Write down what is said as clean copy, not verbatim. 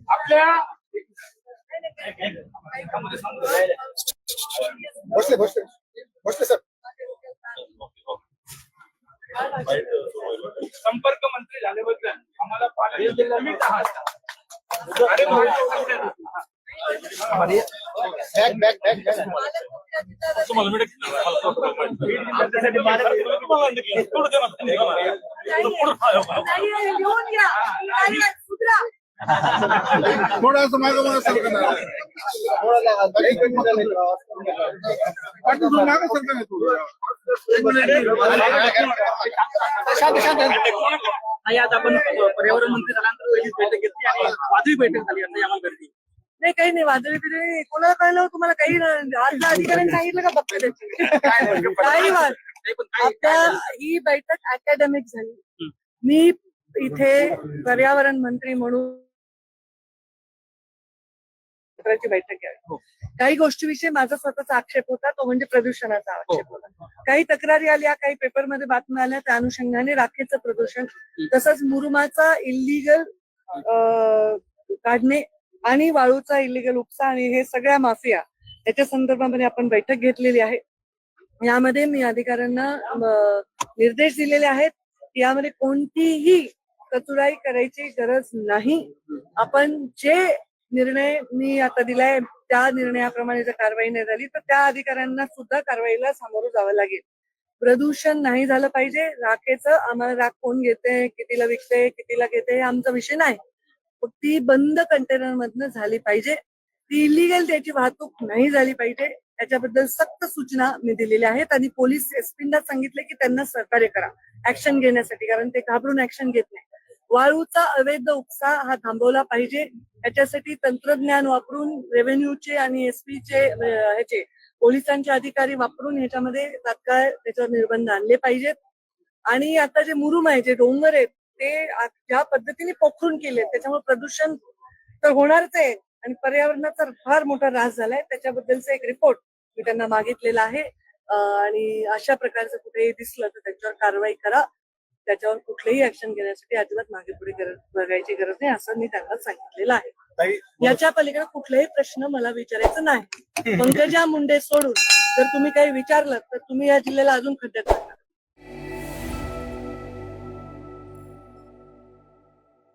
आपल्या बसले सर संपर्क मंत्री झाल्याबद्दल आम्हाला थोडंसं मागं मागं सरकणार मागं सरकणार आज आपण पर्यावरण मंत्री झाल्यानंतर पहिली बैठक घेतली आणि वादळी बैठक झाली आता यामध्ये गर्दी नाही काही नाही वादळी बिदळी कोणाला कळलं तुम्हाला काही आजच्या अधिकाऱ्यांनी सांगितलं का फक्त त्याची काही वाद आता ही बैठक अकॅडमिक झाली. मी इथे पर्यावरण मंत्री म्हणून बैठक आहे. काही गोष्टीविषयी माझा स्वतःचा आक्षेप होता तो म्हणजे प्रदूषणाचा आक्षेप होता. काही तक्रारी आल्या काही पेपरमध्ये बातम्या आल्या त्या अनुषंगाने राखेचं प्रदूषण तसंच मुरुमाचा इल्लीगल काढणे आणि वाळूचा इल्लीगल उपसा आणि हे सगळ्या माफिया याच्या संदर्भामध्ये आपण बैठक घेतलेली आहे. यामध्ये मी अधिकाऱ्यांना निर्देश दिलेले आहेत की यामध्ये कोणतीही कचुराई करायची गरज नाही. आपण जे निर्णय मी आता दिलाय त्या निर्णयाप्रमाणे जर कारवाई नाही झाली तर त्या अधिकाऱ्यांना सुद्धा कारवाईला सामोरं जावं लागेल. प्रदूषण नाही झालं पाहिजे. राखेचं आम्हाला राख कोण घेते कितीला विकते कितीला घेते हे आमचा विषय नाही. ती बंद कंटेनर मधनं झाली पाहिजे. ती इलिगल त्याची वाहतूक नाही झाली पाहिजे. त्याच्याबद्दल सक्त सूचना मी दिलेल्या आहेत आणि पोलीस एसपींना सांगितले की त्यांना सहकार्य करा ऍक्शन घेण्यासाठी कारण ते घाबरून ऍक्शन घेत नाही. वाळूचा अवैध उपसा हा थांबवला पाहिजे. याच्यासाठी तंत्रज्ञान वापरून रेव्हेन्यूचे आणि एसपीचे ह्याचे पोलिसांचे अधिकारी वापरून ह्याच्यामध्ये तात्काळ त्याच्यावर निर्बंध आणले पाहिजेत. आणि आता जे मुरुम आहे जे डोंगर आहेत ते ज्या पद्धतीने पोखरून केले त्याच्यामुळे प्रदूषण तर होणारच आहे आणि पर्यावरणाचा फार मोठा ऱ्हास झालाय. त्याच्याबद्दलचा एक रिपोर्ट मी त्यांना मागितलेला आहे आणि अशा प्रकारचं कुठेही दिसलं तर त्याच्यावर कारवाई करा. त्याच्यावर कुठलीही ऍक्शन घेण्यासाठी अजिबात मागे पुढे बघायची गरज नाही असं मी त्यांना सांगितलेलं आहे. याच्या पलीकडे कुठलेही प्रश्न मला विचारायचं नाही. पंकजा मुंडे सोडून जर तुम्ही काही विचारलं तर तुम्ही या जिल्ह्याला अजून खड्ड्यात टाकणार.